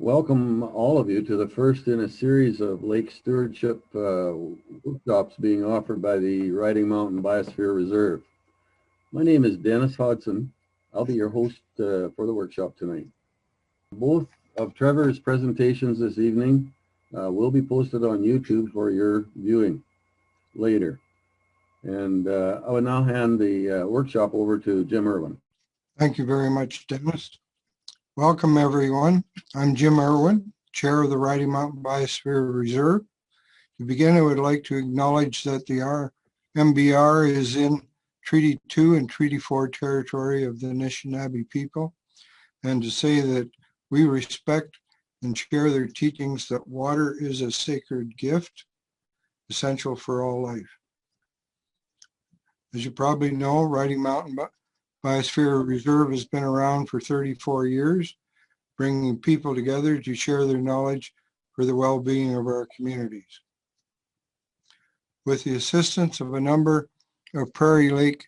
Welcome all of you to the first in a series of lake stewardship workshops being offered by the Riding Mountain Biosphere Reserve. My name is Dennis Hodson. I'll be your host for the workshop tonight. Both of Trevor's presentations this evening will be posted on YouTube for your viewing later. And I will now hand the workshop over to Jim Irwin. Thank you very much, Dennis. Welcome, everyone. I'm Jim Irwin, Chair of the Riding Mountain Biosphere Reserve. To begin, I would like to acknowledge that the MBR is in Treaty 2 and Treaty 4 territory of the Anishinaabe people, and to say that we respect and share their teachings that water is a sacred gift, essential for all life. As you probably know, Riding Mountain Biosphere Reserve has been around for 34 years, bringing people together to share their knowledge for the well-being of our communities. With the assistance of a number of Prairie Lake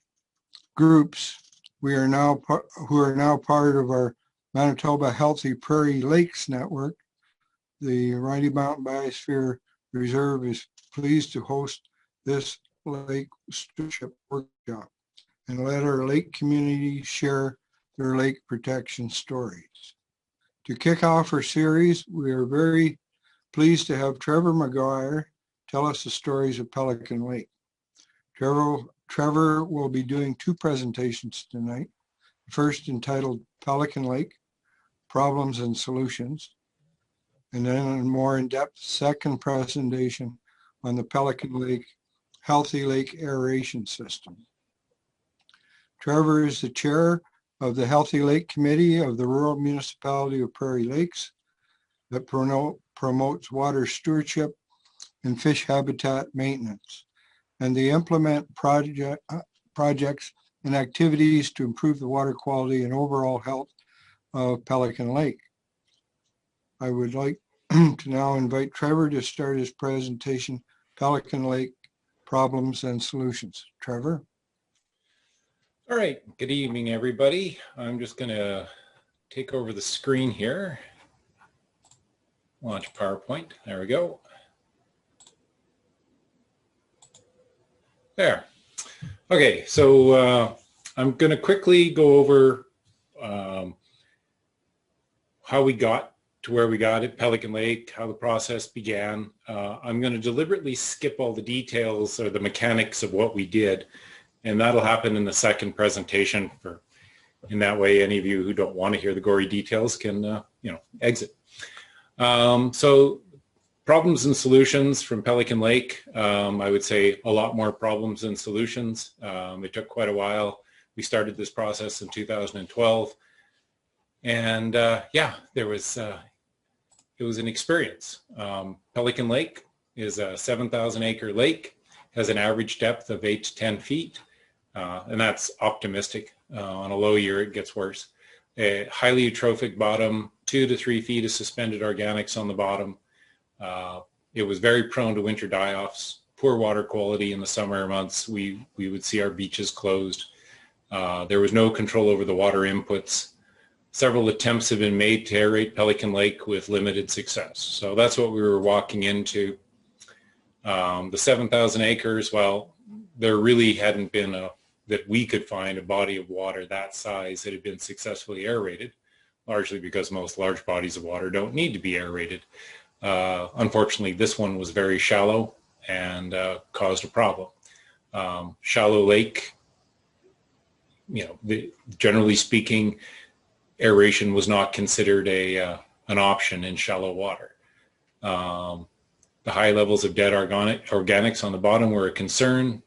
groups, who are now part of our Manitoba Healthy Prairie Lakes Network, the Riding Mountain Biosphere Reserve is pleased to host this Lake Stewardship Workshop and let our lake community share their lake protection stories. To kick off our series, we are very pleased to have Trevor Maguire tell us the stories of Pelican Lake. Trevor will be doing two presentations tonight. First, entitled Pelican Lake, Problems and Solutions, and then a more in-depth second presentation on the Pelican Lake Healthy Lake Aeration System. Trevor is the chair of the Healthy Lake Committee of the Rural Municipality of Prairie Lakes that promotes water stewardship and fish habitat maintenance, and they implement projects and activities to improve the water quality and overall health of Pelican Lake. I would like to now invite Trevor to start his presentation, Pelican Lake Problems and Solutions. Trevor? All right, good evening, everybody. I'm just going to take over the screen here. Launch PowerPoint. There we go. There. Okay, so I'm going to quickly go over how we got to where we got at Pelican Lake, how the process began. I'm going to deliberately skip all the details or the mechanics of what we did, and that'll happen in the second presentation. In that way, any of you who don't want to hear the gory details can, exit. So problems and solutions from Pelican Lake. I would say a lot more problems than solutions. It took quite a while. We started this process in 2012, and it was an experience. Pelican Lake is a 7,000 acre lake, has an average depth of 8 to 10 feet. And that's optimistic. On a low year, it gets worse. A highly eutrophic bottom, 2 to 3 feet of suspended organics on the bottom. It was very prone to winter die-offs, poor water quality in the summer months. We would see our beaches closed. There was no control over the water inputs. Several attempts have been made to aerate Pelican Lake with limited success. So that's what we were walking into. The 7,000 acres, well, there really hadn't been that we could find a body of water that size that had been successfully aerated, largely because most large bodies of water don't need to be aerated. Unfortunately, this one was very shallow and caused a problem. Shallow lake, generally speaking, aeration was not considered an option in shallow water. The high levels of dead organics on the bottom were a concern.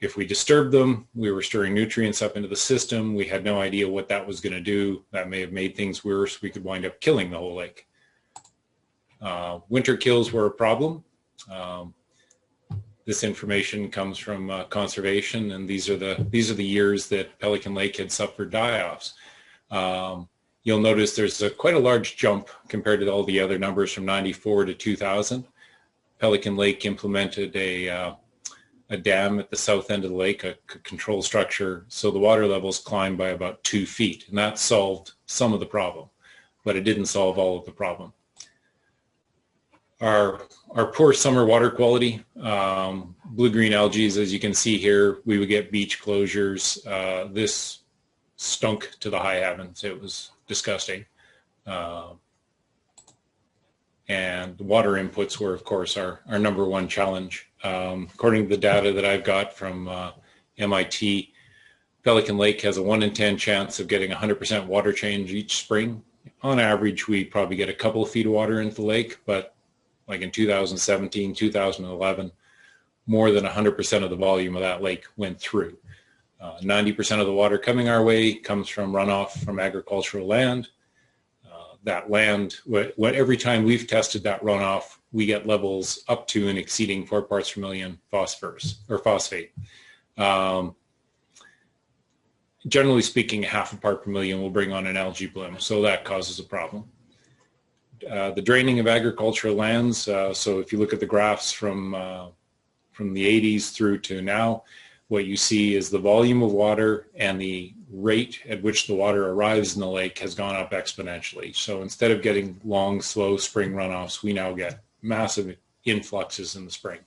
If we disturbed them, we were storing nutrients up into the system. We had no idea what that was going to do. That may have made things worse. We could wind up killing the whole lake. Winter kills were a problem. This information comes from conservation, and these are the years that Pelican Lake had suffered die-offs. You'll notice there's quite a large jump compared to all the other numbers from 94 to 2000. Pelican Lake implemented a dam at the south end of the lake, a control structure, so the water levels climbed by about 2 feet, and that solved some of the problem. but it didn't solve all of the problem. Our poor summer water quality, blue-green algae, as you can see here, we would get beach closures. This stunk to the high heavens. It was disgusting. And the water inputs were, of course, our number one challenge. According to the data that I've got from MIT, Pelican Lake has a 1 in 10 chance of getting 100% water change each spring. On average, we probably get a couple of feet of water into the lake, but like in 2017, 2011, more than 100% of the volume of that lake went through. 90% of the water coming our way comes from runoff from agricultural land. That land, every time we've tested that runoff, we get levels up to and exceeding 4 parts per million phosphorus or phosphate. Generally speaking, 0.5 part per million will bring on an algae bloom, so that causes a problem. The draining of agricultural lands, so if you look at the graphs from the 80s through to now, what you see is the volume of water and the rate at which the water arrives in the lake has gone up exponentially. So instead of getting long, slow spring runoffs, we now get massive influxes in the spring,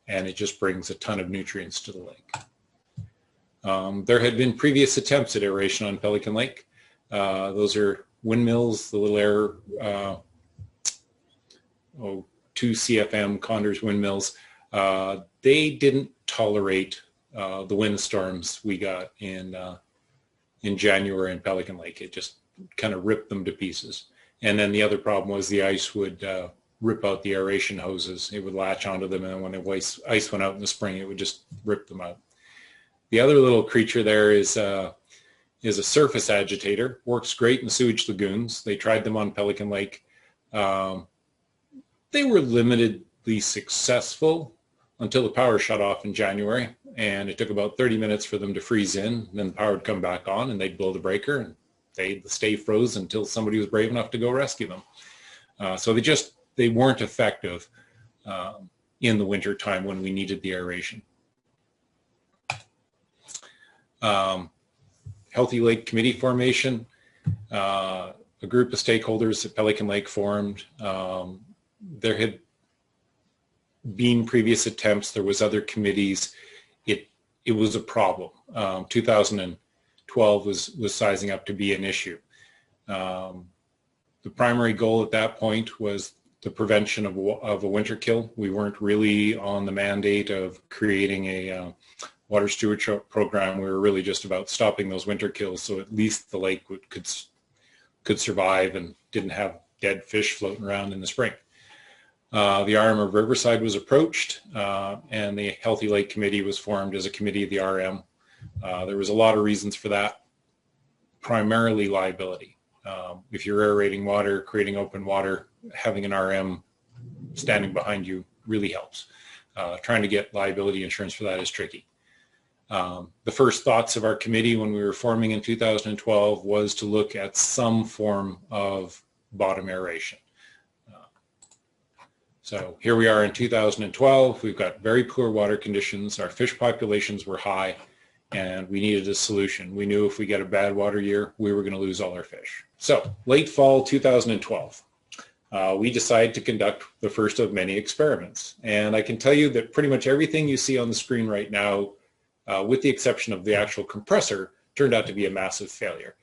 and it just brings a ton of nutrients to the lake. There had been previous attempts at aeration on Pelican Lake. Those are windmills, the little air, 2 CFM Condors windmills. They didn't tolerate the windstorms we got in January in Pelican Lake. It just kind of ripped them to pieces. And then the other problem was the ice would rip out the aeration hoses. It would latch onto them, and when the ice went out in the spring, it would just rip them out. The other little creature there is a surface agitator. Works great in sewage lagoons. They tried them on Pelican Lake. They were limitedly successful until the power shut off in January, and it took about 30 minutes for them to freeze in. Then the power would come back on, and they'd blow the breaker, and they'd stay froze until somebody was brave enough to go rescue them. So they weren't effective in the winter time when we needed the aeration. Healthy Lake Committee formation. A group of stakeholders at Pelican Lake formed. There had been previous attempts. There was other committees. It was a problem. 2012 was sizing up to be an issue. The primary goal at that point was the prevention of a winter kill. We weren't really on the mandate of creating a water stewardship program. We were really just about stopping those winter kills, so at least the lake could survive and didn't have dead fish floating around in the spring. The RM of Riverside was approached, and the Healthy Lake Committee was formed as a committee of the RM. There was a lot of reasons for that, primarily liability. If you're aerating water, creating open water, having an RM standing behind you really helps. Trying to get liability insurance for that is tricky. The first thoughts of our committee when we were forming in 2012 was to look at some form of bottom aeration. So here we are in 2012. We've got very poor water conditions. Our fish populations were high, and we needed a solution. We knew if we get a bad water year, we were going to lose all our fish. So late fall 2012, we decided to conduct the first of many experiments. And I can tell you that pretty much everything you see on the screen right now, with the exception of the actual compressor, turned out to be a massive failure.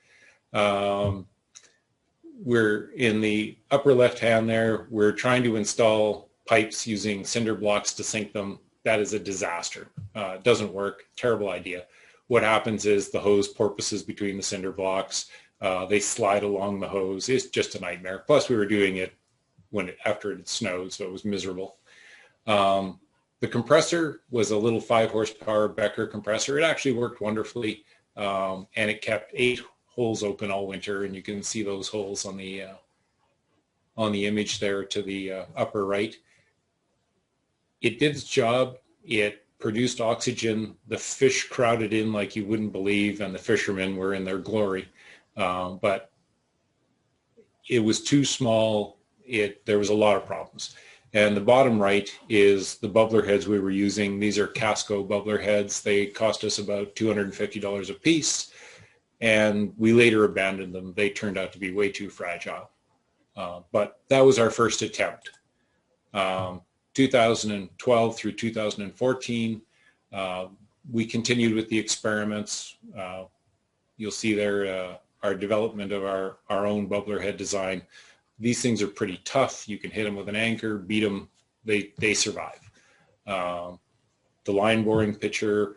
We're in the upper left hand there. We're trying to install pipes using cinder blocks to sink them. That is a disaster. It doesn't work. Terrible idea. What happens is the hose porpoises between the cinder blocks. They slide along the hose. It's just a nightmare. Plus, we were doing it after it snowed, so it was miserable. The compressor was a little 5 horsepower Becker compressor. It actually worked wonderfully, and it kept 8 holes open all winter, and you can see those holes on the image there to the upper right. It did its job. It produced oxygen. The fish crowded in like you wouldn't believe, and the fishermen were in their glory. But it was too small. There was a lot of problems. And the bottom right is the bubbler heads we were using. These are Casco bubbler heads. They cost us about $250 a piece, and we later abandoned them. They turned out to be way too fragile. But that was our first attempt. 2012 through 2014, we continued with the experiments. You'll see there our development of our own bubbler head design. These things are pretty tough. You can hit them with an anchor, beat them, they survive. The line boring picture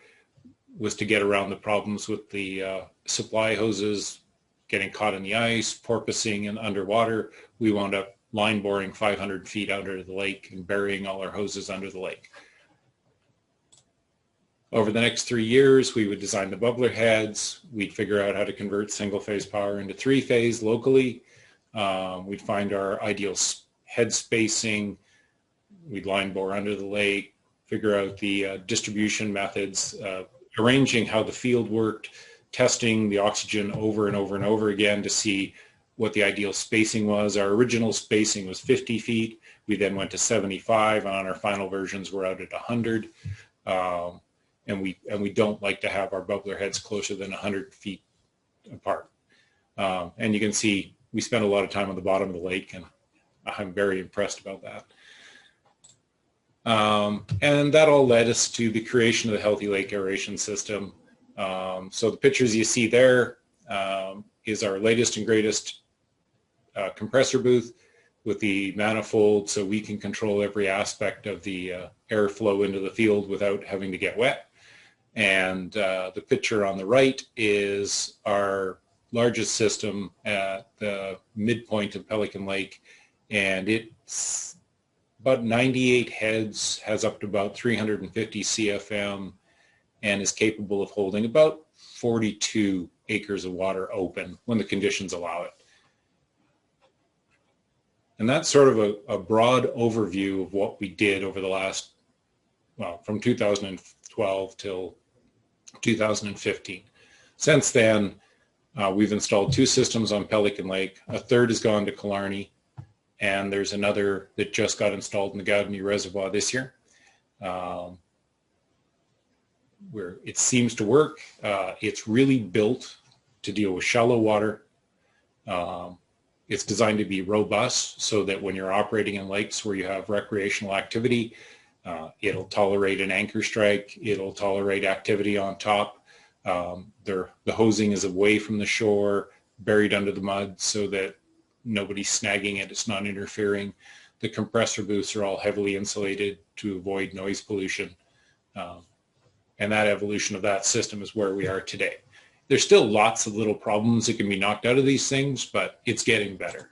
was to get around the problems with the supply hoses getting caught in the ice, porpoising and underwater. We wound up line boring 500 feet under the lake and burying all our hoses under the lake. Over the next 3 years, we would design the bubbler heads. We'd figure out how to convert single-phase power into three-phase locally. We'd find our ideal head spacing. We'd line bore under the lake, figure out the distribution methods, arranging how the field worked, testing the oxygen over and over and over again to see what the ideal spacing was. Our original spacing was 50 feet. We then went to 75, and on our final versions, we're out at 100. And we don't like to have our bubbler heads closer than 100 feet apart. And you can see we spent a lot of time on the bottom of the lake, and I'm very impressed about that. And that all led us to the creation of the Healthy Lake Aeration System. So the pictures you see there is our latest and greatest compressor booth with the manifold, so we can control every aspect of the airflow into the field without having to get wet. And the picture on the right is our largest system at the midpoint of Pelican Lake, and it's about 98 heads, has up to about 350 CFM, and is capable of holding about 42 acres of water open when the conditions allow it. And that's sort of a broad overview of what we did over the last, well, from 2012 till 2015. Since then, we've installed 2 systems on Pelican Lake. A third has gone to Killarney, and there's another that just got installed in the Gaudemy Reservoir this year. Where it seems to work. It's really built to deal with shallow water. It's designed to be robust so that when you're operating in lakes where you have recreational activity, it'll tolerate an anchor strike. It'll tolerate activity on top. The hosing is away from the shore, buried under the mud so that nobody's snagging it. It's not interfering. The compressor booths are all heavily insulated to avoid noise pollution. And that evolution of that system is where we are today. There's still lots of little problems that can be knocked out of these things, but it's getting better.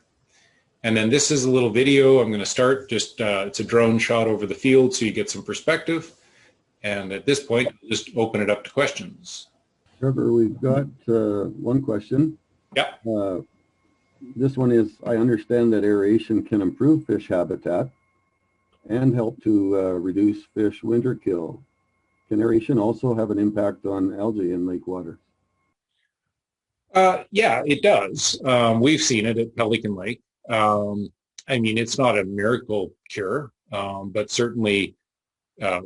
And then this is a little video. I'm going to start just, it's a drone shot over the field so you get some perspective. And at this point, just open it up to questions. Trevor, we've got one question. Yeah. This one is, I understand that aeration can improve fish habitat and help to reduce fish winter kill. Can aeration also have an impact on algae in lake water? Yeah, it does. We've seen it at Pelican Lake. I mean, it's not a miracle cure, but certainly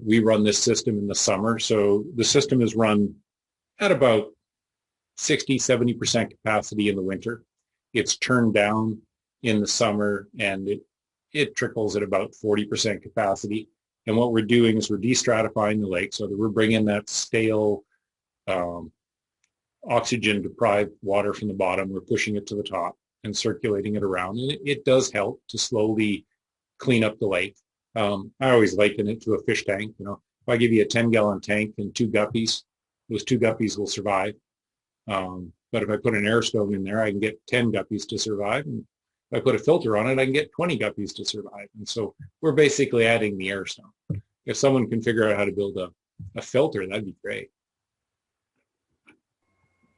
we run this system in the summer. So the system is run at about 60, 70% capacity in the winter. It's turned down in the summer, and it trickles at about 40% capacity. And what we're doing is we're destratifying the lake so that we're bringing that stale oxygen-deprived water from the bottom. We're pushing it to the top and circulating it around. And it does help to slowly clean up the lake. I always liken it to a fish tank. You know, if I give you a 10-gallon tank and 2 guppies, those 2 guppies will survive. But if I put an air stone in there, I can get 10 guppies to survive. And if I put a filter on it, I can get 20 guppies to survive. And so we're basically adding the air stone. If someone can figure out how to build a filter, that'd be great.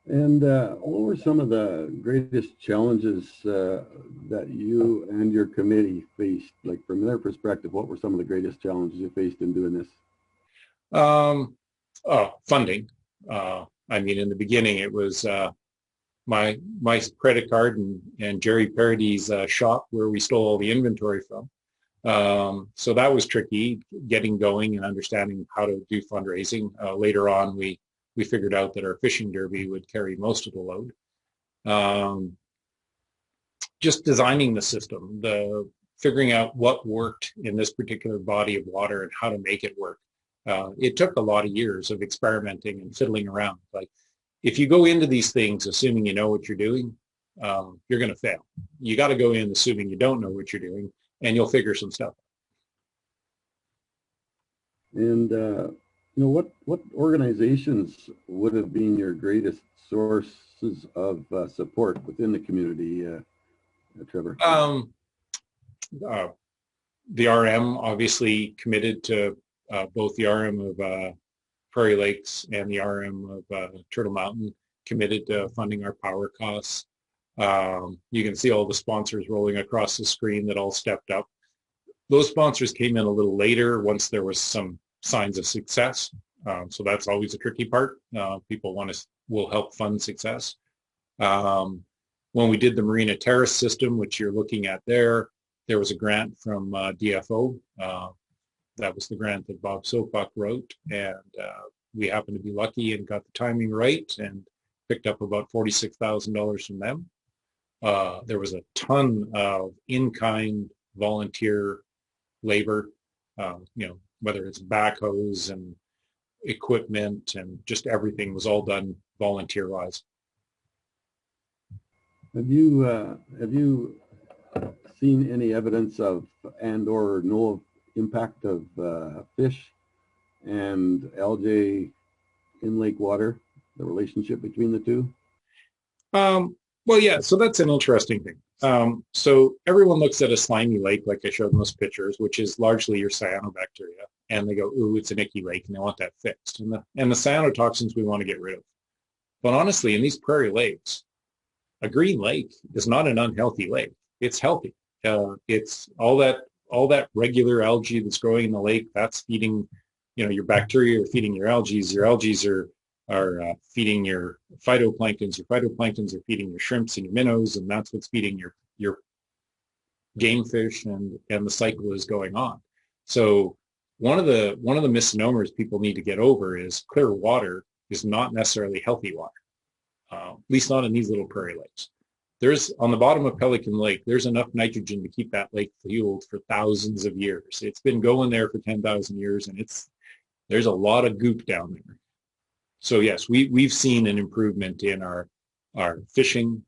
And what were some of the greatest challenges that you and your committee faced? Like from their perspective, what were some of the greatest challenges you faced in doing this? Funding. I mean, in the beginning, it was my credit card and Jerry Parody's shop where we stole all the inventory from. So that was tricky, getting going and understanding how to do fundraising. Later on, we figured out that our fishing derby would carry most of the load. just designing the system, the figuring out what worked in this particular body of water and how to make it work. It took a lot of years of experimenting and fiddling around. Like if you go into these things assuming you know what you're doing, you're going to fail. You got to go in assuming you don't know what you're doing, and you'll figure some stuff out. And what organizations would have been your greatest sources of support within the community, Trevor? The RM obviously committed to both the RM of Prairie Lakes and the RM of Turtle Mountain committed to funding our power costs. You can see all the sponsors rolling across the screen that all stepped up. Those sponsors came in a little later once there was some signs of success. So that's always a tricky part. People will help fund success. When we did the Marina Terrace system, which you're looking at there was a grant from DFO. That was the grant that Bob Sopak wrote, and we happened to be lucky and got the timing right and picked up about $46,000 from them. There was a ton of in-kind volunteer labor, whether it's backhoes and equipment and just everything was all done volunteer-wise. Have you seen any evidence of or no impact of fish and algae in lake water, the relationship between the two? Well, yeah, so that's an interesting thing. So everyone looks at a slimy lake, like I showed in those pictures, which is largely your cyanobacteria, and they go, ooh, it's an icky lake, and they want that fixed. And the cyanotoxins we want to get rid of. But honestly, in these prairie lakes, a green lake is not an unhealthy lake. It's healthy. It's all that regular algae that's growing in the lake, that's feeding, your bacteria are feeding your algae. Your algae are feeding your phytoplanktons. Your phytoplanktons are feeding your shrimps and your minnows, and that's what's feeding your game fish, and the cycle is going on. So one of the misnomers people need to get over is clear water is not necessarily healthy water, at least not in these little prairie lakes. There's on the bottom of Pelican Lake, there's enough nitrogen to keep that lake fueled for thousands of years. It's been going there for 10,000 years, and there's a lot of goop down there. So yes, we've seen an improvement in our fishing.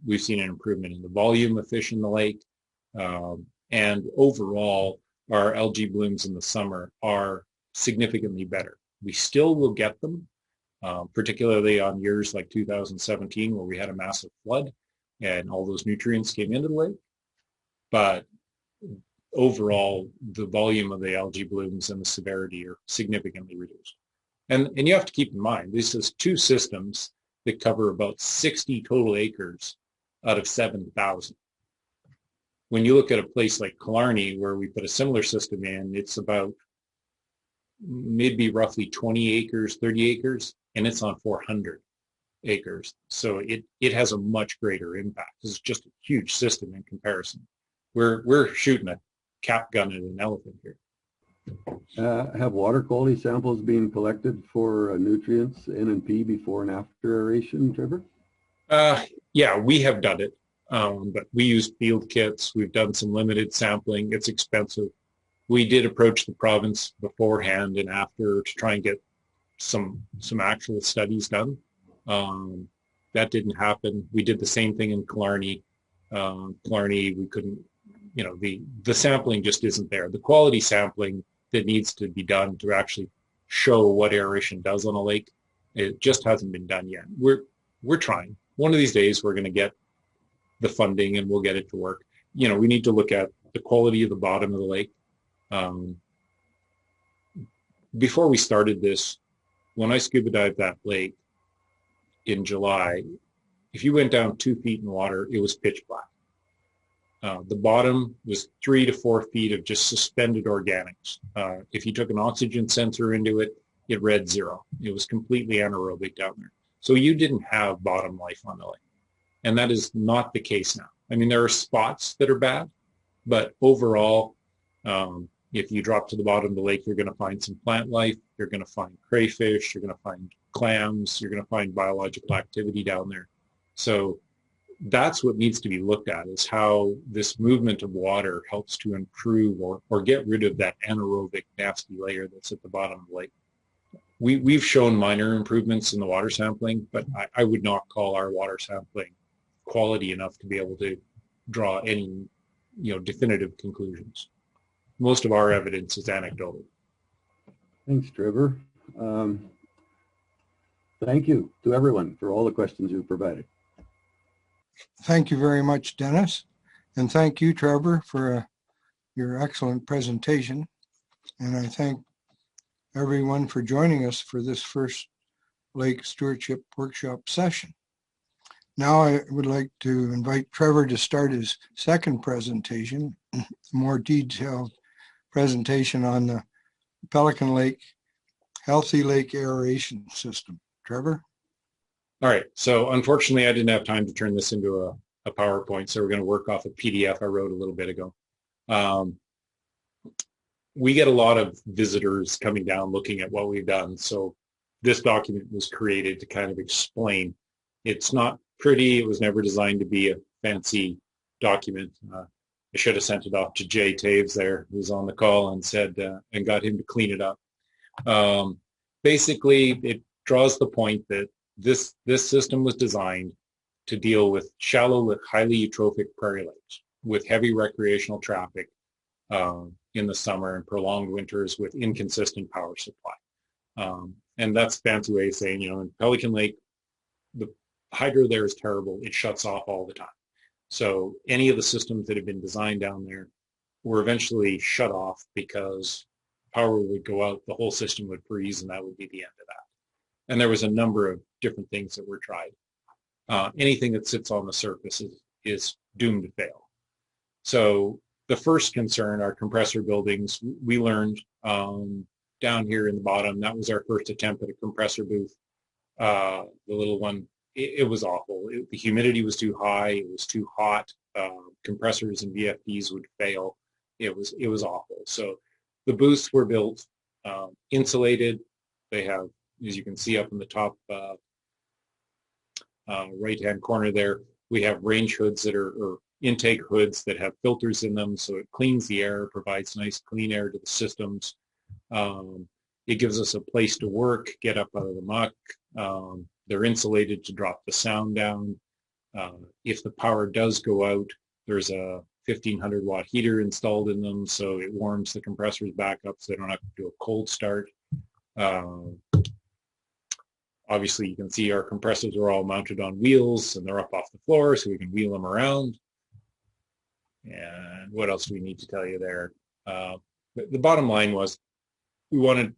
We've seen an improvement in the volume of fish in the lake. And overall, our algae blooms in the summer are significantly better. We still will get them, particularly on years like 2017, where we had a massive flood and all those nutrients came into the lake. But overall, the volume of the algae blooms and the severity are significantly reduced. And you have to keep in mind, this is two systems that cover about 60 total acres out of 7,000. When you look at a place like Killarney, where we put a similar system in, it's about maybe roughly 20 acres, 30 acres, and it's on 400 acres. So it has a much greater impact. It's just a huge system in comparison. We're shooting a cap gun at an elephant here. Have water quality samples been collected for nutrients, N and P, before and after aeration, Trevor? Yeah, we have done it, but we use field kits. We've done some limited sampling. It's expensive. We did approach the province beforehand and after to try and get some actual studies done. That didn't happen. We did the same thing in Killarney. Killarney, we couldn't, the sampling just isn't there. The quality sampling that needs to be done to actually show what aeration does on a lake, it just hasn't been done yet. We're trying. One of these days we're going to get the funding and we'll get it to work. We need to look at the quality of the bottom of the lake. Before we started this, when I scuba dived that lake in July, if you went down 2 feet in water, it was pitch black. The bottom was 3 to 4 feet of just suspended organics. If you took an oxygen sensor into it, it read 0. It was completely anaerobic down there. So you didn't have bottom life on the lake. And that is not the case now. I mean, there are spots that are bad, but overall, if you drop to the bottom of the lake, you're going to find some plant life. You're going to find crayfish. You're going to find clams. You're going to find biological activity down there. So that's what needs to be looked at, is how this movement of water helps to improve or get rid of that anaerobic nasty layer that's at the bottom of the lake. We've shown minor improvements in the water sampling, but I would not call our water sampling quality enough to be able to draw any, definitive conclusions. Most of our evidence is anecdotal. Thanks, Trevor. Thank you to everyone for all the questions you've provided. Thank you very much, Dennis. And thank you, Trevor, for your excellent presentation. And I thank everyone for joining us for this first Lake Stewardship Workshop session. Now I would like to invite Trevor to start his second presentation, a more detailed presentation on the Pelican Lake Healthy Lake Aeration System. Trevor? All right. So unfortunately, I didn't have time to turn this into a PowerPoint, so we're going to work off a PDF I wrote a little bit ago. We get a lot of visitors coming down looking at what we've done. So this document was created to kind of explain. It's not pretty. It was never designed to be a fancy document. I should have sent it off to Jay Taves there, who's on the call, and said, and got him to clean it up. Basically, it draws the point that this system was designed to deal with shallow, highly eutrophic prairie lakes with heavy recreational traffic in the summer and prolonged winters with inconsistent power supply. And that's a fancy way of saying, in Pelican Lake, the hydro there is terrible. It shuts off all the time. So any of the systems that have been designed down there were eventually shut off because power would go out, the whole system would freeze, and that would be the end of that. And there was a number of different things that were tried. Anything that sits on the surface is doomed to fail. So the first concern, our compressor buildings, we learned down here in the bottom, that was our first attempt at a compressor booth. The little one, it was awful. The humidity was too high. It was too hot. Compressors and VFDs would fail. It was awful. So the booths were built insulated. They have, as you can see up in the top right-hand corner there, we have range hoods that are, or intake hoods that have filters in them, so it cleans the air, provides nice clean air to the systems. It gives us a place to work, get up out of the muck. They're insulated to drop the sound down. If the power does go out, there's a 1500 watt heater installed in them, so it warms the compressors back up so they don't have to do a cold start. Obviously, you can see our compressors are all mounted on wheels and they're up off the floor, so we can wheel them around. And what else do we need to tell you there? The bottom line was we wanted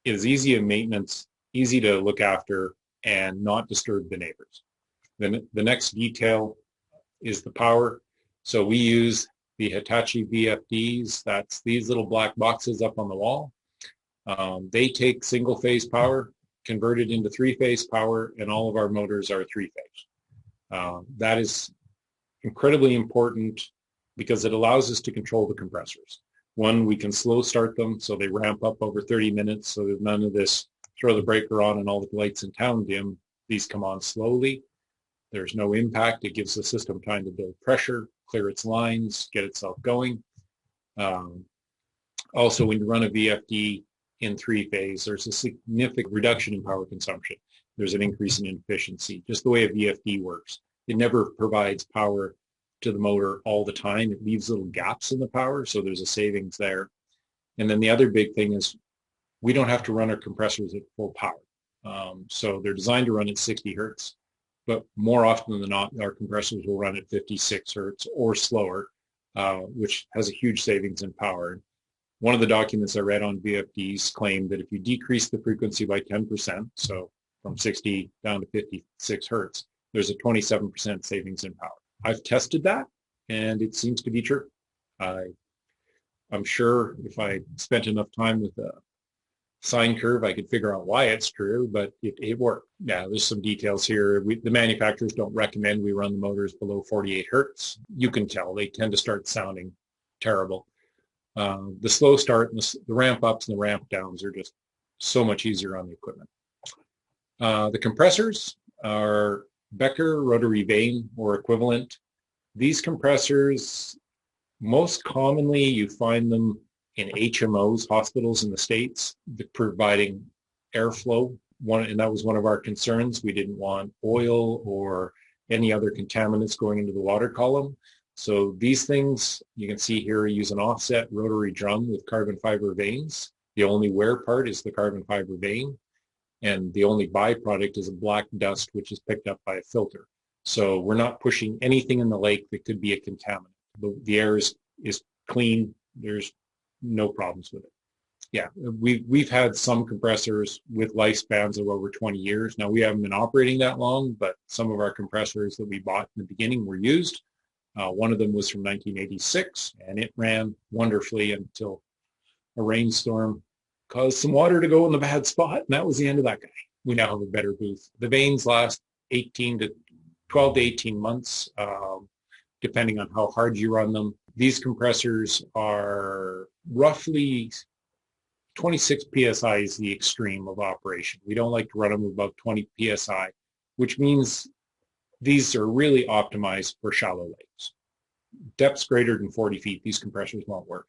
it as easy a maintenance, easy to look after, and not disturb the neighbors. Then the next detail is the power. So we use the Hitachi VFDs. That's these little black boxes up on the wall. They take single-phase power, convert it into three-phase power, and all of our motors are three-phase. That is incredibly important because it allows us to control the compressors. One, we can slow start them so they ramp up over 30 minutes, so there's none of this throw the breaker on and all the lights in town dim. These come on slowly. There's no impact. It gives the system time to build pressure, clear its lines, get itself going. Also, when you run a VFD in three-phase, there's a significant reduction in power consumption. There's an increase in efficiency, just the way a VFD works. It never provides power to the motor all the time. It leaves little gaps in the power, so there's a savings there. And then the other big thing is we don't have to run our compressors at full power. So they're designed to run at 60 hertz, but more often than not, our compressors will run at 56 hertz or slower, which has a huge savings in power. One of the documents I read on VFDs claimed that if you decrease the frequency by 10%, so from 60 down to 56 hertz, there's a 27% savings in power. I've tested that, and it seems to be true. I'm sure if I spent enough time with a sine curve, I could figure out why it's true, but it worked. Yeah, there's some details here. The manufacturers don't recommend we run the motors below 48 hertz. You can tell they tend to start sounding terrible. The slow start and the ramp ups and the ramp downs are just so much easier on the equipment. The compressors are Becker rotary vane or equivalent. These compressors, most commonly you find them in HMOs, hospitals in the States, providing airflow. And that was one of our concerns. We didn't want oil or any other contaminants going into the water column. So these things, you can see here, use an offset rotary drum with carbon fiber vanes. The only wear part is the carbon fiber vane, and the only byproduct is a black dust, which is picked up by a filter. So we're not pushing anything in the lake that could be a contaminant. The air is clean. There's no problems with it. Yeah, we've had some compressors with lifespans of over 20 years. Now, we haven't been operating that long, but some of our compressors that we bought in the beginning were used. One of them was from 1986, and it ran wonderfully until a rainstorm caused some water to go in the bad spot, and that was the end of that guy. We now have a better booth. The vanes last 12 to 18 months, depending on how hard you run them. These compressors are roughly 26 psi is the extreme of operation. We don't like to run them above 20 psi, which means these are really optimized for shallow lakes. Depths greater than 40 feet, these compressors won't work.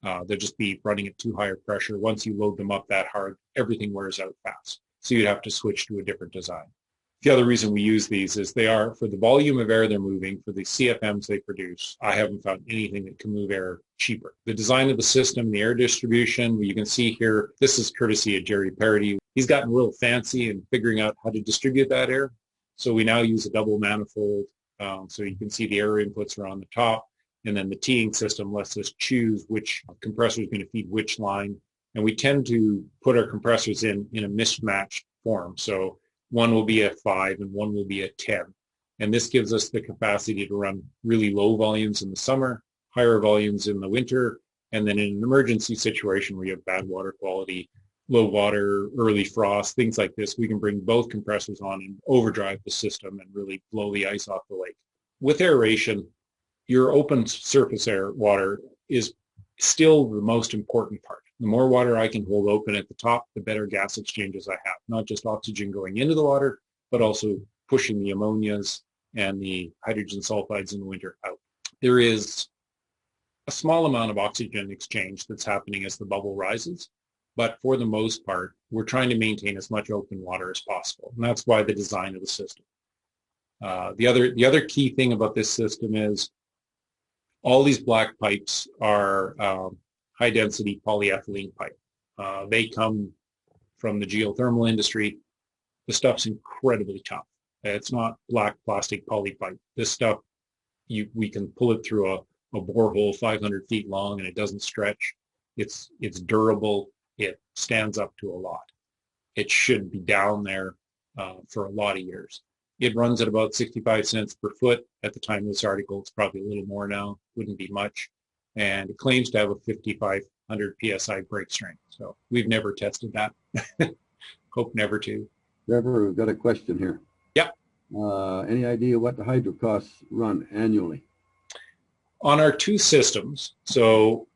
They'll just be running at too high a pressure. Once you load them up that hard, everything wears out fast. So you'd have to switch to a different design. The other reason we use these is they are, for the volume of air they're moving, for the CFMs they produce, I haven't found anything that can move air cheaper. The design of the system, the air distribution, you can see here, this is courtesy of Jerry Parody. He's gotten real fancy in figuring out how to distribute that air. So we now use a double manifold. So you can see the air inputs are on the top, and then the teeing system lets us choose which compressor is going to feed which line. And we tend to put our compressors in a mismatched form. So one will be a 5 and one will be a 10. And this gives us the capacity to run really low volumes in the summer, higher volumes in the winter, and then in an emergency situation where you have bad water quality, low water, early frost, things like this, we can bring both compressors on and overdrive the system and really blow the ice off the lake. With aeration, your open surface air water is still the most important part. The more water I can hold open at the top, the better gas exchanges I have. Not just oxygen going into the water, but also pushing the ammonias and the hydrogen sulfides in the winter out. There is a small amount of oxygen exchange that's happening as the bubble rises, but for the most part, we're trying to maintain as much open water as possible. And that's why the design of the system. The other key thing about this system is all these black pipes are high-density polyethylene pipe. They come from the geothermal industry. The stuff's incredibly tough. It's not black plastic poly pipe. This stuff, we can pull it through a borehole 500 feet long and it doesn't stretch. It's durable. It stands up to a lot. It should be down there for a lot of years. It runs at about 65 cents per foot. At the time of this article, it's probably a little more now. Wouldn't be much. And it claims to have a 5,500 PSI break strength. So we've never tested that. Hope never to. Trevor, we've got a question here. Yeah. Any idea what the hydro costs run annually? On our two systems, so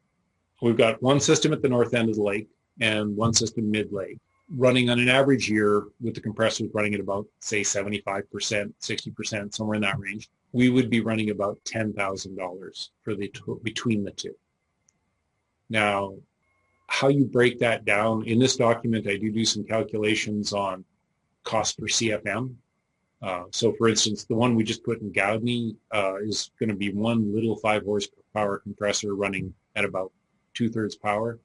we've got one system at the north end of the lake and one system mid-lake, running on an average year with the compressors running at about, say, 75%, 60%, somewhere in that range. We would be running about $10,000 for between the two. Now, how you break that down, in this document, I do some calculations on cost per CFM. So for instance, the one we just put in Gaudney is going to be one little 5 horsepower compressor running at about 2/3 power.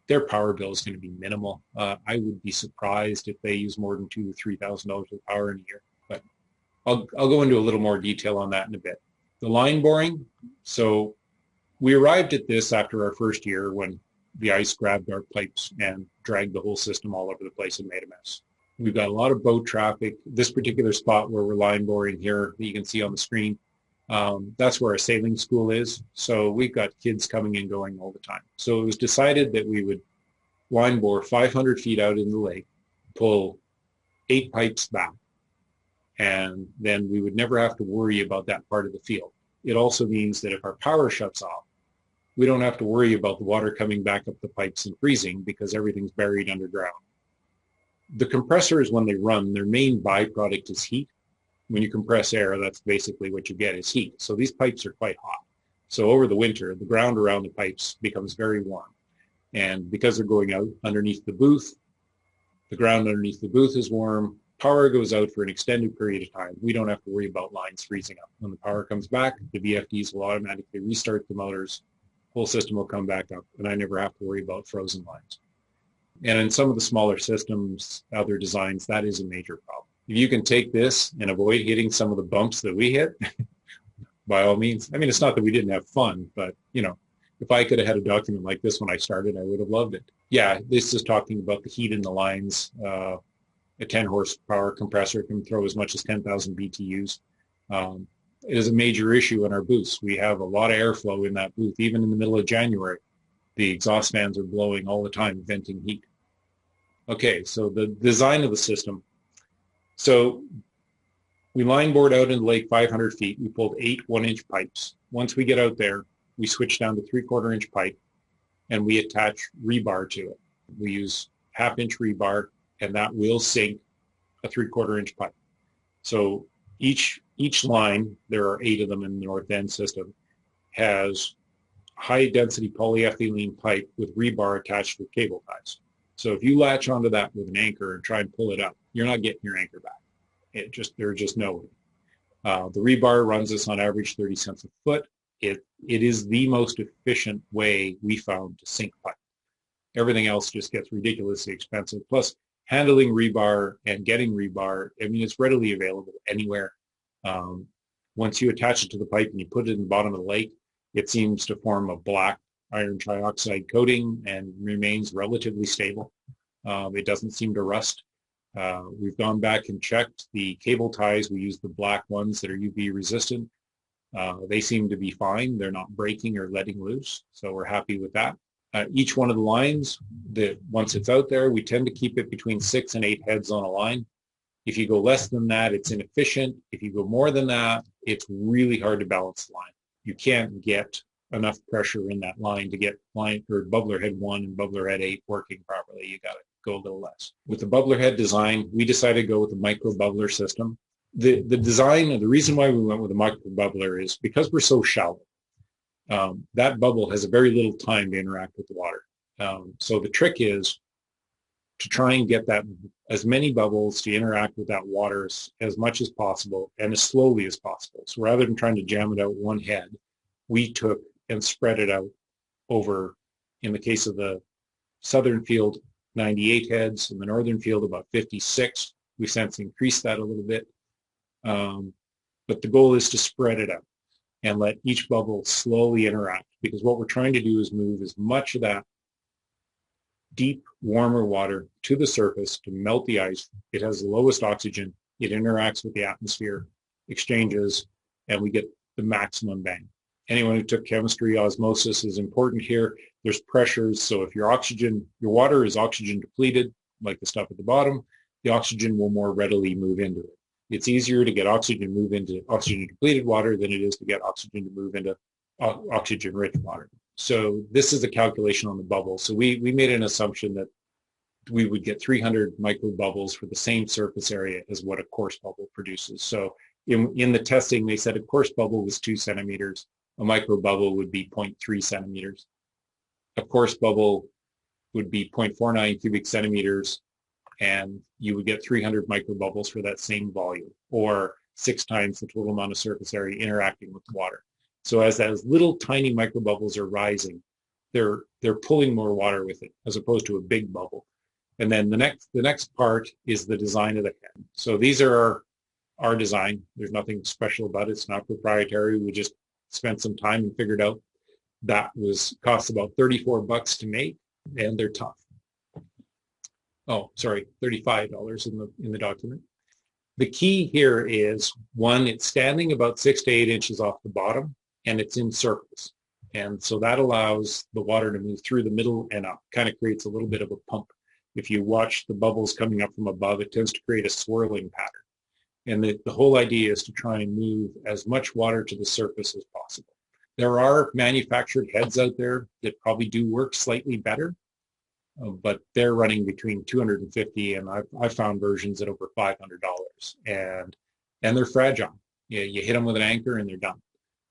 Their power bill is going to be minimal. I would be surprised if they use more than $2,000 to $3,000 of power in a year. But I'll go into a little more detail on that in a bit. The line boring. So we arrived at this after our first year when the ice grabbed our pipes and dragged the whole system all over the place and made a mess. We've got a lot of boat traffic. This particular spot where we're line boring here that you can see on the screen, that's where a sailing school is. So we've got kids coming and going all the time. So it was decided that we would line bore 500 feet out in the lake, pull 8 pipes back, and then we would never have to worry about that part of the field. It also means that if our power shuts off, we don't have to worry about the water coming back up the pipes and freezing because everything's buried underground. The compressors, when they run, their main byproduct is heat. When you compress air, that's basically what you get is heat. So these pipes are quite hot. So over the winter, the ground around the pipes becomes very warm. And because they're going out underneath the booth, the ground underneath the booth is warm. Power goes out for an extended period of time. We don't have to worry about lines freezing up. When the power comes back, the VFDs will automatically restart the motors. Whole system will come back up, and I never have to worry about frozen lines. And in some of the smaller systems, other designs, that is a major problem. If you can take this and avoid hitting some of the bumps that we hit, by all means. I mean, it's not that we didn't have fun, but, you know, if I could have had a document like this when I started, I would have loved it. Yeah, this is talking about the heat in the lines. A 10 horsepower compressor can throw as much as 10,000 BTUs. It is a major issue in our booths. We have a lot of airflow in that booth, even in the middle of January. The exhaust fans are blowing all the time, venting heat. Okay, so the design of the system. So we line board out in the lake 500 feet. We pulled 8 1-inch pipes. Once we get out there, we switch down to 3/4 inch pipe, and we attach rebar to it. We use 1/2 inch rebar, and that will sink a 3/4 inch pipe. So each line, there are 8 of them in the north end system, has high density polyethylene pipe with rebar attached with cable ties. So if you latch onto that with an anchor and try and pull it up, you're not getting your anchor back. There's just no way. The rebar runs us on average 30 cents a foot. It is the most efficient way we found to sink pipe. Everything else just gets ridiculously expensive. Plus, handling rebar and getting rebar, I mean, it's readily available anywhere. Once you attach it to the pipe and you put it in the bottom of the lake, it seems to form a black iron trioxide coating and remains relatively stable. It doesn't seem to rust. We've gone back and checked the cable ties. We use the black ones that are UV resistant. They seem to be fine. They're not breaking or letting loose, so we're happy with that. Each one of the lines, once it's out there, we tend to keep it between 6 and 8 heads on a line. If you go less than that, it's inefficient. If you go more than that, it's really hard to balance the line. You can't get enough pressure in that line to get line or bubbler head 1 and bubbler head 8 working properly. You got to go a little less. With the bubbler head design, we decided to go with the micro bubbler system. The design, and the reason why we went with a micro bubbler is because we're so shallow. That bubble has a very little time to interact with the water. So the trick is to try and get that as many bubbles to interact with that water as much as possible and as slowly as possible. So rather than trying to jam it out one head, we took and spread it out over, in the case of the southern field, 98 heads, in the northern field about 56. We since increased that a little bit. But the goal is to spread it out and let each bubble slowly interact, because what we're trying to do is move as much of that deep, warmer water to the surface to melt the ice. It has the lowest oxygen. It interacts with the atmosphere, exchanges, and we get the maximum bang. Anyone who took chemistry, osmosis is important here. There's pressures, so if your water is oxygen depleted, like the stuff at the bottom, the oxygen will more readily move into it. It's easier to get oxygen to move into oxygen depleted water than it is to get oxygen to move into oxygen rich water. So this is a calculation on the bubble. So we made an assumption that we would get 300 micro bubbles for the same surface area as what a coarse bubble produces. So in the testing, they said a coarse bubble was 2 centimeters. A micro bubble would be 0.3 centimeters. A coarse bubble would be 0.49 cubic centimeters, and you would get 300 micro bubbles for that same volume, or 6 times the total amount of surface area interacting with the water. So as those little tiny micro bubbles are rising, they're pulling more water with it, as opposed to a big bubble. And then the next part is the design of the head. So these are our design. There's nothing special about it. It's not proprietary. We just spent some time and figured out that cost about $34 to make, and they're tough. Oh, sorry, $35 in the document. The key here is, one, it's standing about 6 to 8 inches off the bottom, and it's in circles. And so that allows the water to move through the middle and up, kind of creates a little bit of a pump. If you watch the bubbles coming up from above, it tends to create a swirling pattern. And the whole idea is to try and move as much water to the surface as possible. There are manufactured heads out there that probably do work slightly better, but they're running between $250 and I've found versions at over $500. And and they're fragile. You hit them with an anchor and they're done.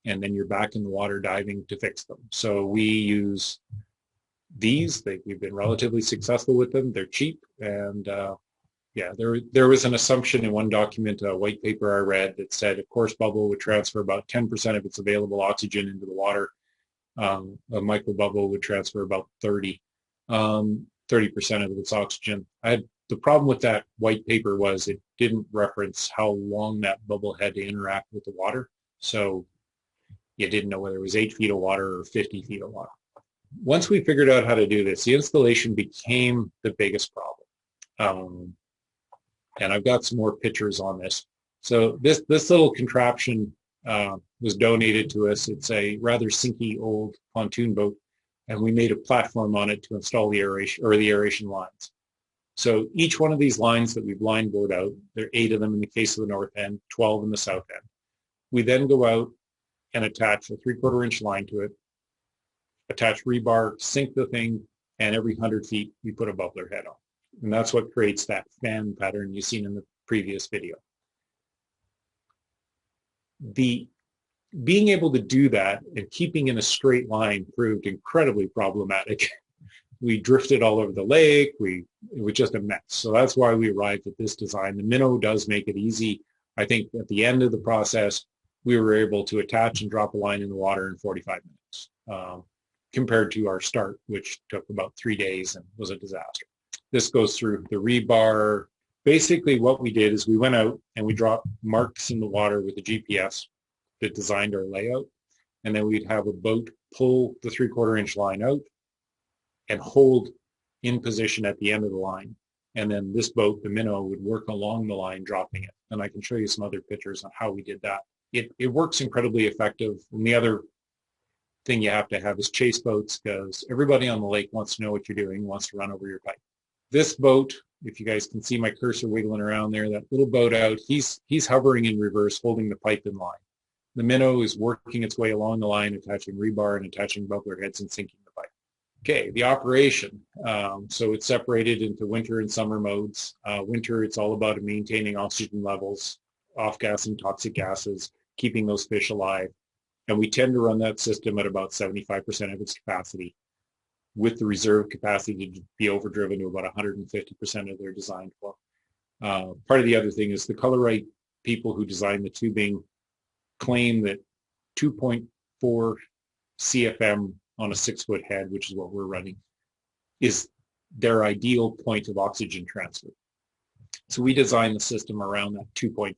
And then you're back in the water diving to fix them. So we use these. We've been relatively successful with them. They're cheap, and yeah, there was an assumption in one document, a white paper I read, that said a coarse bubble would transfer about 10% of its available oxygen into the water. A micro bubble would transfer about 30% of its oxygen. The problem with that white paper was it didn't reference how long that bubble had to interact with the water. So you didn't know whether it was 8 feet of water or 50 feet of water. Once we figured out how to do this, the installation became the biggest problem. And I've got some more pictures on this. So this little contraption was donated to us. It's a rather sinky old pontoon boat, and we made a platform on it to install the aeration lines. So each one of these lines that we've line bored out, there are 8 of them in the case of the north end, 12 in the south end. We then go out and attach a 3/4 inch line to it, attach rebar, sink the thing, and every 100 feet we put a bubbler head on. And that's what creates that fan pattern you've seen in the previous video. Being able to do that and keeping in a straight line proved incredibly problematic. We drifted all over the lake. It was just a mess. So that's why we arrived at this design. The minnow does make it easy. I think at the end of the process, we were able to attach and drop a line in the water in 45 minutes, compared to our start, which took about 3 days and was a disaster. This goes through the rebar. Basically what we did is we went out and we dropped marks in the water with the GPS that designed our layout. And then we'd have a boat pull the 3/4 inch line out and hold in position at the end of the line. And then this boat, the minnow, would work along the line, dropping it. And I can show you some other pictures on how we did that. It works incredibly effective. And the other thing you have to have is chase boats, because everybody on the lake wants to know what you're doing, wants to run over your pipe. This boat, if you guys can see my cursor wiggling around there, that little boat out, he's hovering in reverse, holding the pipe in line. The minnow is working its way along the line, attaching rebar and attaching bubbler heads and sinking the pipe. Okay, the operation. So it's separated into winter and summer modes. Winter, it's all about maintaining oxygen levels, off-gassing toxic gases, keeping those fish alive. And we tend to run that system at about 75% of its capacity, with the reserve capacity to be overdriven to about 150% of their design flow. Part of the other thing is the Color-Right people who designed the tubing claim that 2.4 CFM on a 6-foot head, which is what we're running, is their ideal point of oxygen transfer. So we designed the system around that 2.5.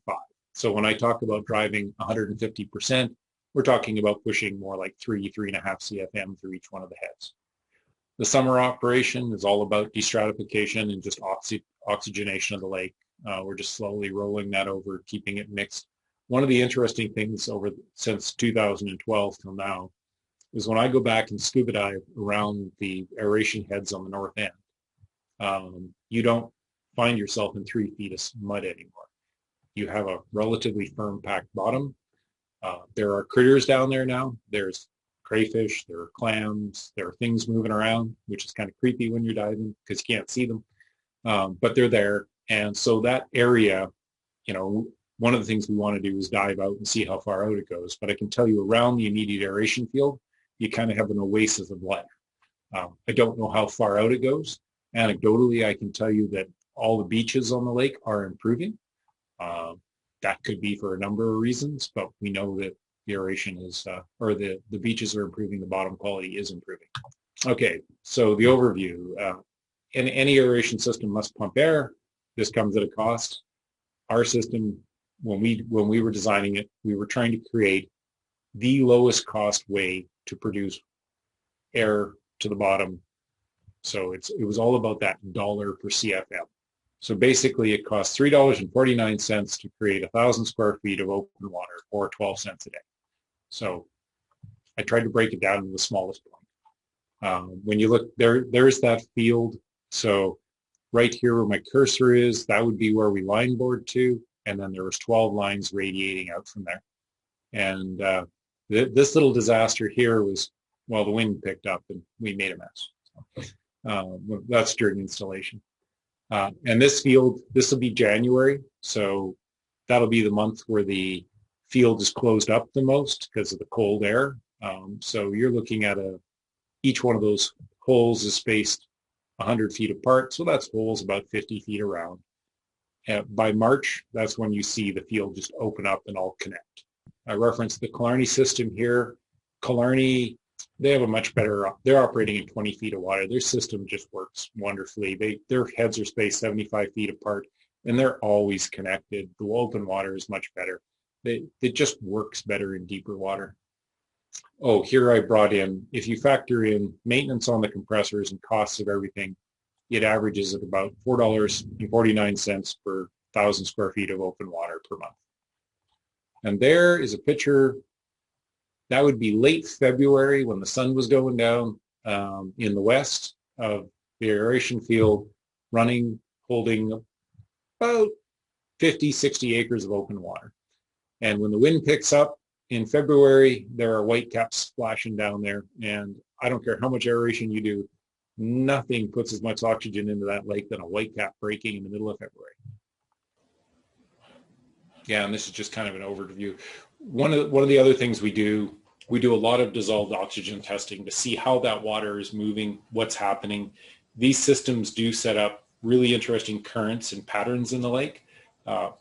So when I talk about driving 150%, we're talking about pushing more like 3.5 CFM through each one of the heads. The summer operation is all about destratification and just oxygenation of the lake. We're just slowly rolling that over, keeping it mixed. One of the interesting things since 2012 till now is when I go back and scuba dive around the aeration heads on the north end, you don't find yourself in 3 feet of mud anymore. You have a relatively firm packed bottom. There are critters down there now. There's crayfish, there are clams, there are things moving around, which is kind of creepy when you're diving because you can't see them, but they're there. And so that area, one of the things we want to do is dive out and see how far out it goes. But I can tell you around the immediate aeration field, you kind of have an oasis of life. I don't know how far out it goes. Anecdotally, I can tell you that all the beaches on the lake are improving. That could be for a number of reasons, but we know that the aeration is, or the beaches are improving, the bottom quality is improving. Okay, so the overview. Any aeration system must pump air. This comes at a cost. Our system, when we were designing it, we were trying to create the lowest cost way to produce air to the bottom. So it was all about that dollar per CFM. So basically it costs $3.49 to create 1,000 square feet of open water, or 12 cents a day. So I tried to break it down to the smallest point. When you look, there's that field. So right here where my cursor is, that would be where we line bored to. And then there was 12 lines radiating out from there. And this little disaster here was, well, the wind picked up and we made a mess. That's during installation. And this field, this will be January. So That'll be the month where the field is closed up the most because of the cold air. So you're looking at each one of those holes is spaced 100 feet apart. So that's holes about 50 feet around. By March, that's when you see the field just open up and all connect. I referenced the Killarney system here. Killarney, they have a much better, they're operating in 20 feet of water. Their system just works wonderfully. Their heads are spaced 75 feet apart, and they're always connected. The open water is much better. It just works better in deeper water. Oh, here I brought in, if you factor in maintenance on the compressors and costs of everything, it averages at about $4.49 per 1,000 square feet of open water per month. And there is a picture. That would be late February when the sun was going down in the west of the aeration field, running, holding about 50, 60 acres of open water. And when the wind picks up in February, there are whitecaps splashing down there. And I don't care how much aeration you do, nothing puts as much oxygen into that lake than a whitecap breaking in the middle of February. Yeah, and this is just kind of an overview. One of the other things we do a lot of dissolved oxygen testing to see how that water is moving, what's happening. These systems do set up really interesting currents and patterns in the lake,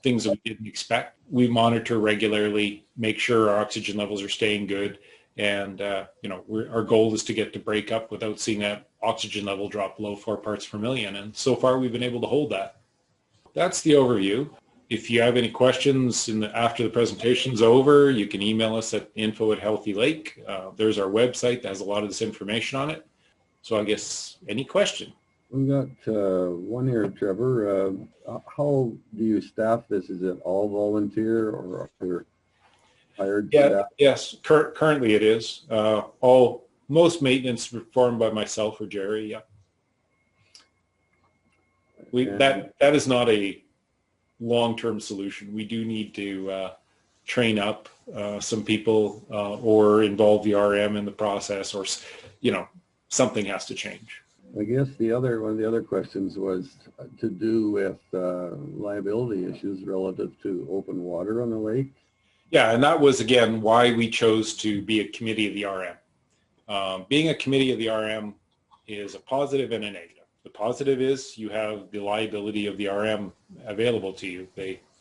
things that we didn't expect. We monitor regularly, make sure our oxygen levels are staying good. And, our goal is to get to break up without seeing that oxygen level drop below 4 parts per million. And so far, we've been able to hold that. That's the overview. If you have any questions after the presentation's over, you can email us at info@Healthy Lake. There's our website that has a lot of this information on it. So I guess any question? We've got one here, Trevor. How do you staff this? Is it all volunteer or are there hired staff? Yes. Currently it is. Most maintenance performed by myself or Jerry. Yeah. That is not a long-term solution. We do need to train up some people or involve the RM in the process, or something has to change. I guess one of the other questions was to do with liability issues relative to open water on the lake. Yeah, and that was again why we chose to be a committee of the RM. Being a committee of the RM is a positive and a negative. The positive is you have the liability of the RM available to you.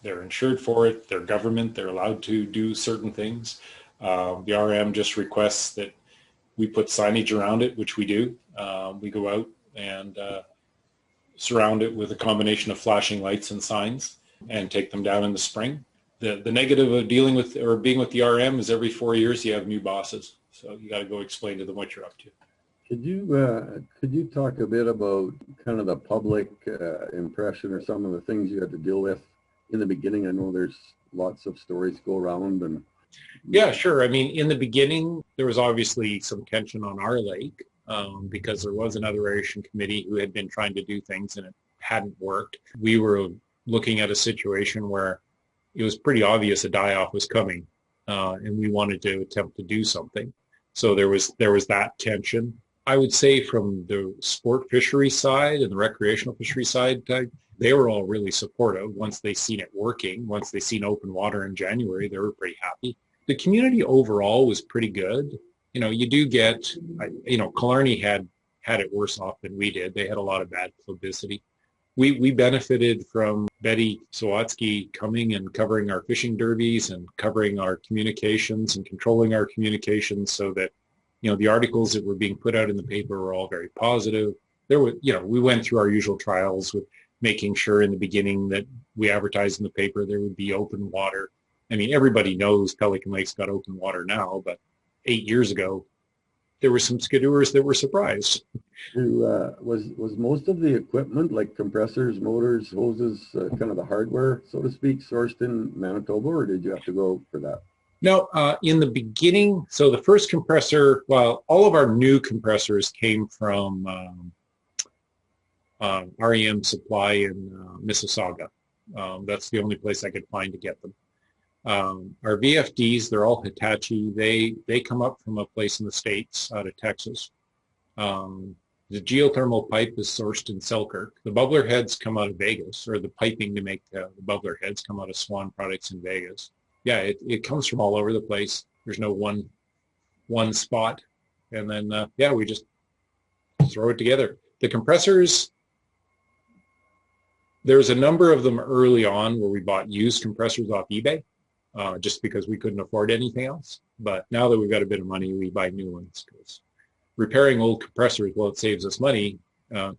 They're insured for it. They're government. They're allowed to do certain things. The RM just requests that we put signage around it, which we do. We go out and surround it with a combination of flashing lights and signs and take them down in the spring. The negative of dealing with or being with the RM is every 4 years you have new bosses. So you got to go explain to them what you're up to. Could you talk a bit about kind of the public impression or some of the things you had to deal with in the beginning? I know there's lots of stories go around. And yeah, sure. I mean, in the beginning, there was obviously some tension on our lake because there was another aeration committee who had been trying to do things and it hadn't worked. We were looking at a situation where it was pretty obvious a die-off was coming and we wanted to attempt to do something. So there was that tension. I would say from the sport fishery side and the recreational fishery side, they were all really supportive. Once they seen it working, once they seen open water in January, they were pretty happy. The community overall was pretty good. You do get, Killarney had it worse off than we did. They had a lot of bad publicity. We benefited from Betty Sawatsky coming and covering our fishing derbies and covering our communications and controlling our communications so that the articles that were being put out in the paper were all very positive. We went through our usual trials with making sure in the beginning that we advertised in the paper there would be open water. I mean, everybody knows Pelican Lake's got open water now, but 8 years ago, there were some skidooers that were surprised. Was most of the equipment, like compressors, motors, hoses, kind of the hardware, so to speak, sourced in Manitoba, or did you have to go for that? No, in the beginning, so the first compressor, all of our new compressors came from REM Supply in Mississauga. That's the only place I could find to get them. Our VFDs, they're all Hitachi. They come up from a place in the States, out of Texas. The geothermal pipe is sourced in Selkirk. The bubbler heads come out of Vegas, or the piping to make the bubbler heads come out of Swan Products in Vegas. Yeah, it comes from all over the place. There's no one spot. And then, yeah, we just throw it together. The compressors, there's a number of them early on where we bought used compressors off eBay, just because we couldn't afford anything else. But now that we've got a bit of money, we buy new ones, because repairing old compressors, well, it saves us money,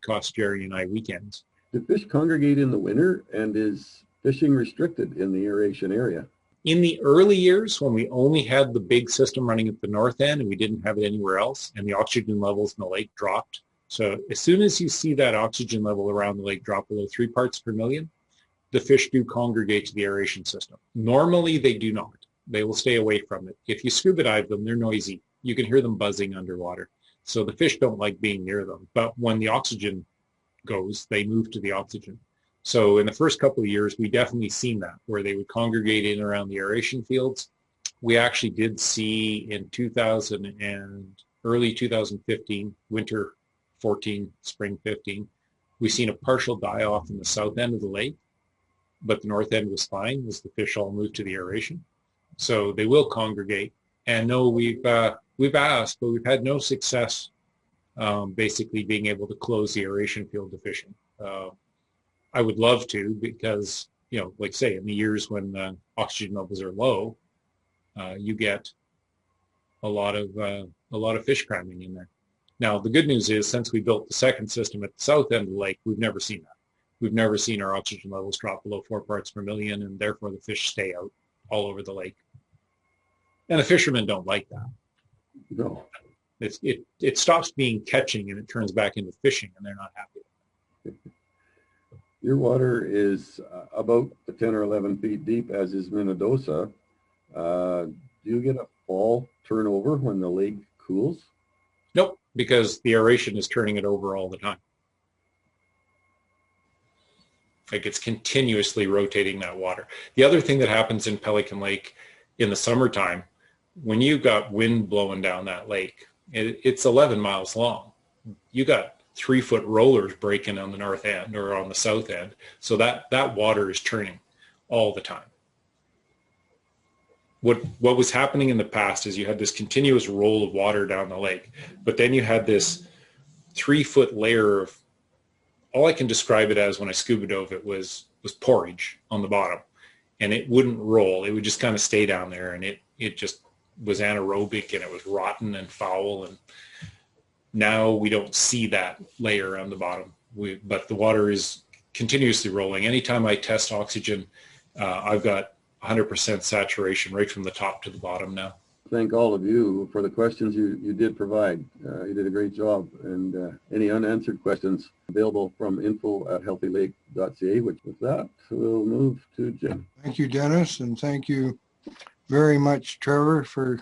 costs Jerry and I weekends. Do fish congregate in the winter, and is fishing restricted in the aeration area? In the early years, when we only had the big system running at the north end and we didn't have it anywhere else, and the oxygen levels in the lake dropped. So as soon as you see that oxygen level around the lake drop below 3 parts per million, the fish do congregate to the aeration system. Normally, they do not. They will stay away from it. If you scuba dive them, they're noisy. You can hear them buzzing underwater. So the fish don't like being near them. But when the oxygen goes, they move to the oxygen. So in the first couple of years, we definitely seen that, where they would congregate in around the aeration fields. We actually did see in 2000 and early 2015, winter 14, spring 15, we seen a partial die-off in the south end of the lake, but the north end was fine as the fish all moved to the aeration. So they will congregate. And no, we've asked, but we've had no success basically being able to close the aeration field to fishing. I would love to, because, you know, like say in the years when oxygen levels are low, you get a lot of fish cramming in there. Now, the good news is, since we built the second system at the south end of the lake, we've never seen that. We've never seen our oxygen levels drop below 4 parts per million, and therefore the fish stay out all over the lake. And the fishermen don't like that. No. It stops being catching and it turns back into fishing, and they're not happy. Your water is about 10 or 11 feet deep, as is Minnedosa. Do you get a fall turnover when the lake cools? Nope, because the aeration is turning it over all the time. Like, it's continuously rotating that water. The other thing that happens in Pelican Lake in the summertime, when you've got wind blowing down that lake, it's 11 miles long. You got 3-foot rollers breaking on the north end or on the south end. So that water is turning all the time. What was happening in the past is you had this continuous roll of water down the lake, but then you had this 3-foot layer of, all I can describe it as when I scuba dove it was porridge on the bottom, and it wouldn't roll. It would just kind of stay down there, and it just was anaerobic, and it was rotten and foul. And now we don't see that layer on the bottom, but the water is continuously rolling. Anytime I test oxygen, I've got 100% saturation right from the top to the bottom now. Thank all of you for the questions you did provide. You did a great job. And any unanswered questions available from info@healthylake.ca, which with that, we'll move to Jim. Thank you, Dennis, and thank you very much, Trevor, for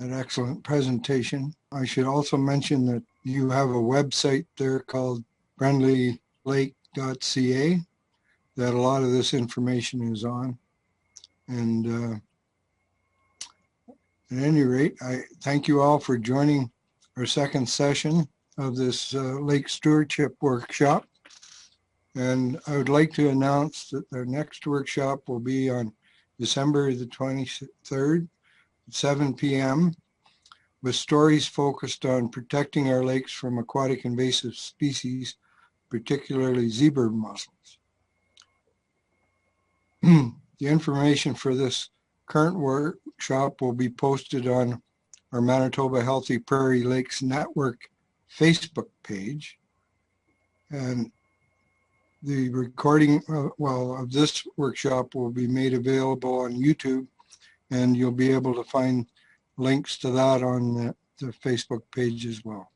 an excellent presentation. I should also mention that you have a website there called friendlylake.ca that a lot of this information is on. And at any rate, I thank you all for joining our second session of this Lake Stewardship Workshop. And I would like to announce that our next workshop will be on December the 23rd at 7 p.m. with stories focused on protecting our lakes from aquatic invasive species, particularly zebra mussels. The information for this current workshop will be posted on our Manitoba Healthy Prairie Lakes Network Facebook page. And the recording of this workshop will be made available on YouTube, and you'll be able to find links to that on the Facebook page as well.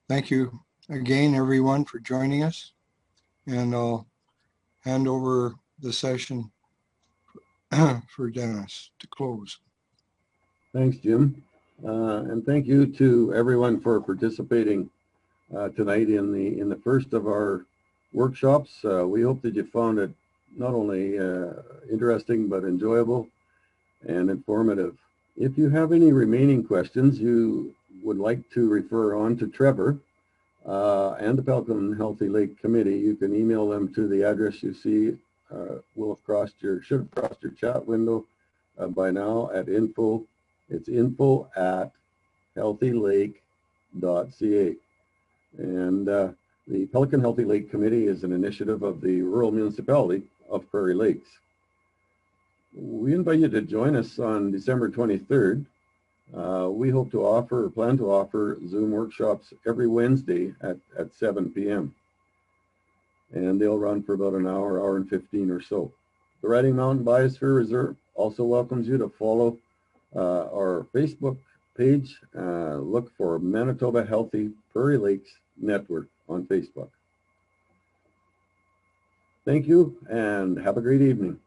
Thank you again, everyone, for joining us, and I'll hand over the session for Dennis to close. Thanks, Jim. And thank you to everyone for participating tonight in the first of our workshops. We hope that you found it not only interesting, but enjoyable and informative. If you have any remaining questions you would like to refer on to Trevor, and the Pelican Healthy Lake Committee, you can email them to the address you see should have crossed your chat window by now at info. It's info@healthylake.ca. And the Pelican Healthy Lake Committee is an initiative of the rural municipality of Prairie Lakes. We invite you to join us on December 23rd. We hope to offer, or plan to offer, Zoom workshops every Wednesday at 7 p.m. And they'll run for about an hour, hour and 15 or so. The Riding Mountain Biosphere Reserve also welcomes you to follow our Facebook page. Look for Manitoba Healthy Prairie Lakes Network on Facebook. Thank you and have a great evening.